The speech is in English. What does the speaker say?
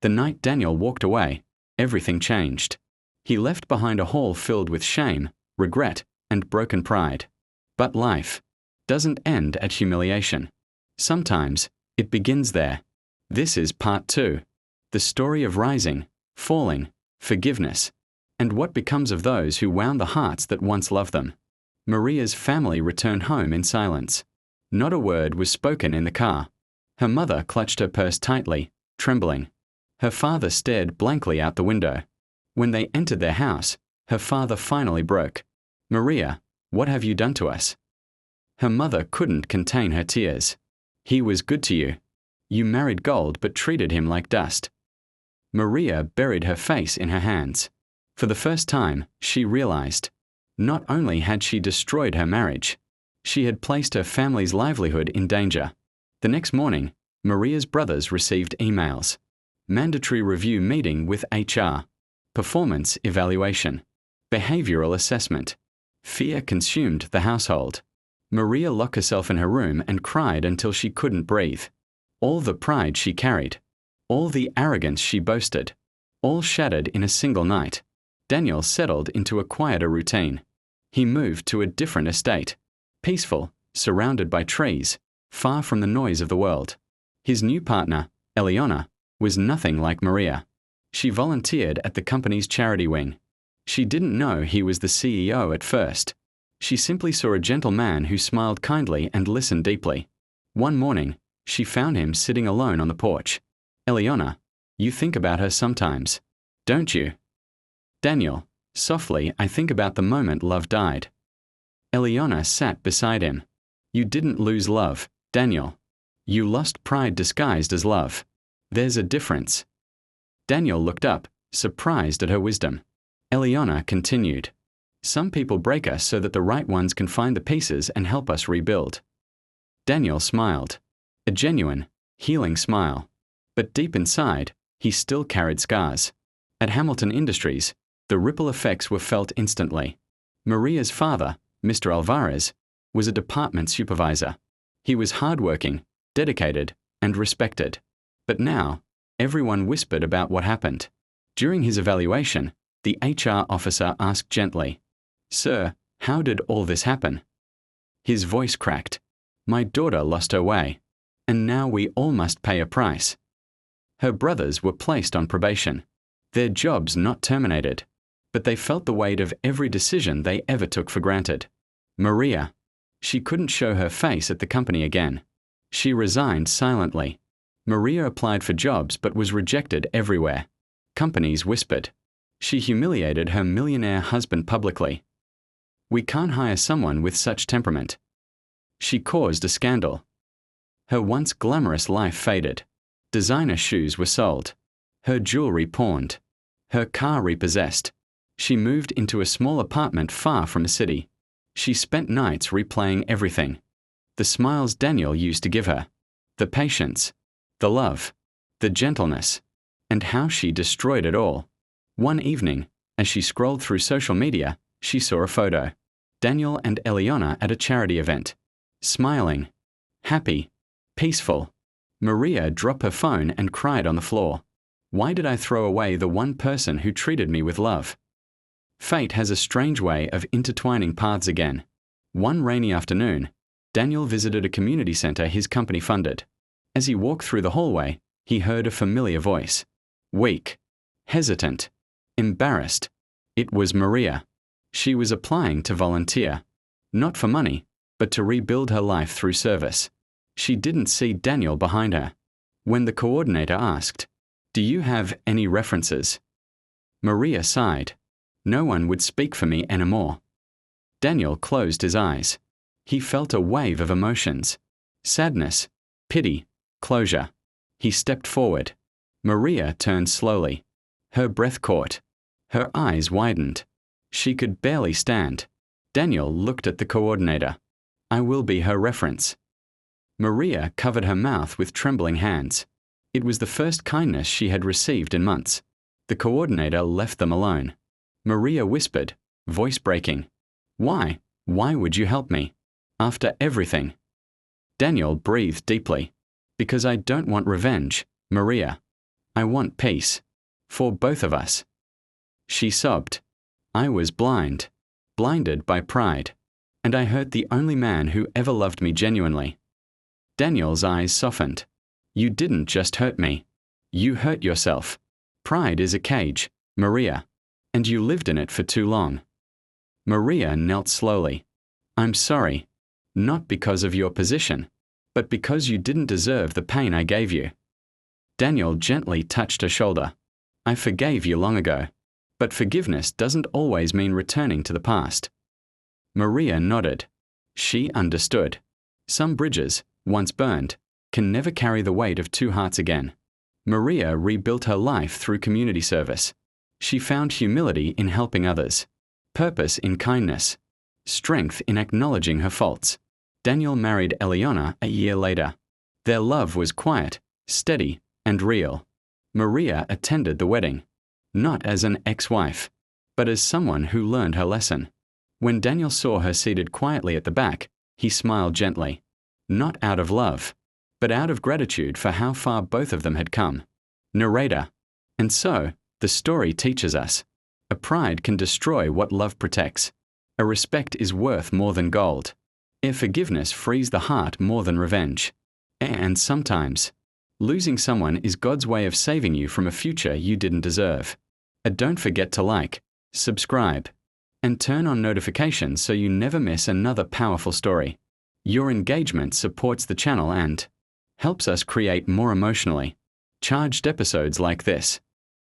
The night Daniel walked away, everything changed. He left behind a hall filled with shame, regret, and broken pride. But life doesn't end at humiliation. Sometimes it begins there. This is part 2. The story of rising, falling, forgiveness, and what becomes of those who wound the hearts that once loved them. Maria's family returned home in silence. Not a word was spoken in the car. Her mother clutched her purse tightly, trembling. Her father stared blankly out the window. When they entered their house, her father finally broke. "Maria, what have you done to us?" Her mother couldn't contain her tears. "He was good to you. You married gold but treated him like dust." Maria buried her face in her hands. For the first time, she realized. Not only had she destroyed her marriage, she had placed her family's livelihood in danger. The next morning, Maria's brothers received emails. Mandatory review meeting with HR. Performance evaluation. Behavioral assessment. Fear consumed the household. Maria locked herself in her room and cried until she couldn't breathe. All the pride she carried, all the arrogance she boasted, all shattered in a single night. Daniel settled into a quieter routine. He moved to a different estate, peaceful, surrounded by trees, far from the noise of the world. His new partner, Eliona, was nothing like Maria. She volunteered at the company's charity wing. She didn't know he was the CEO at first. She simply saw a gentle man who smiled kindly and listened deeply. One morning, she found him sitting alone on the porch. "Eliona, you think about her sometimes, don't you?" "Daniel, softly, I think about the moment love died." Eliona sat beside him. "You didn't lose love, Daniel. You lost pride disguised as love. There's a difference." Daniel looked up, surprised at her wisdom. Eliona continued, "Some people break us so that the right ones can find the pieces and help us rebuild." Daniel smiled. A genuine, healing smile. But deep inside, he still carried scars. At Hamilton Industries, the ripple effects were felt instantly. Maria's father, Mr. Alvarez, was a department supervisor. He was hardworking, dedicated, and respected. But now, everyone whispered about what happened. During his evaluation, the HR officer asked gently, "Sir, how did all this happen?" His voice cracked. "My daughter lost her way, and now we all must pay a price." Her brothers were placed on probation, their jobs not terminated, but they felt the weight of every decision they ever took for granted. Maria, she couldn't show her face at the company again. She resigned silently. Maria applied for jobs but was rejected everywhere. Companies whispered. She humiliated her millionaire husband publicly. "We can't hire someone with such temperament." She caused a scandal. Her once glamorous life faded. Designer shoes were sold. Her jewelry pawned. Her car repossessed. She moved into a small apartment far from a city. She spent nights replaying everything. The smiles Daniel used to give her. The patience. The love. The gentleness. And how she destroyed it all. One evening, as she scrolled through social media, she saw a photo. Daniel and Eliona at a charity event. Smiling. Happy. Peaceful. Maria dropped her phone and cried on the floor. "Why did I throw away the one person who treated me with love?" Fate has a strange way of intertwining paths again. One rainy afternoon, Daniel visited a community center his company funded. As he walked through the hallway, he heard a familiar voice. Weak. Hesitant. Embarrassed. It was Maria. She was applying to volunteer. Not for money, but to rebuild her life through service. She didn't see Daniel behind her. When the coordinator asked, "Do you have any references?" Maria sighed. No one would speak for me anymore. Daniel closed his eyes. He felt a wave of emotions. Sadness, pity, closure. He stepped forward. Maria turned slowly. Her breath caught. Her eyes widened. She could barely stand. Daniel looked at the coordinator. "I will be her reference." Maria covered her mouth with trembling hands. It was the first kindness she had received in months. The coordinator left them alone. Maria whispered, voice breaking, "Why? Why would you help me? After everything?" Daniel breathed deeply. "Because I don't want revenge, Maria. I want peace. For both of us. She sobbed. I was blinded by pride, and I hurt the only man who ever loved me genuinely. Daniel's eyes softened. You didn't just hurt me. You hurt yourself. Pride is a cage, Maria, and you lived in it for too long. Maria knelt slowly. I'm sorry, not because of your position, but because you didn't deserve the pain I gave you. Daniel gently touched her shoulder. I forgave you long ago, but forgiveness doesn't always mean returning to the past. Maria nodded. She understood. Some bridges, once burned, can never carry the weight of two hearts again. Maria rebuilt her life through community service. She found humility in helping others, purpose in kindness, strength in acknowledging her faults. Daniel married Eliana a year later. Their love was quiet, steady, and real. Maria attended the wedding, not as an ex-wife, but as someone who learned her lesson. When Daniel saw her seated quietly at the back, he smiled gently, not out of love, but out of gratitude for how far both of them had come. Narrator. And so, the story teaches us. A pride can destroy what love protects. A respect is worth more than gold. A forgiveness frees the heart more than revenge. And sometimes, losing someone is God's way of saving you from a future you didn't deserve. And don't forget to like, subscribe, and turn on notifications so you never miss another powerful story. Your engagement supports the channel and helps us create more emotionally charged episodes like this.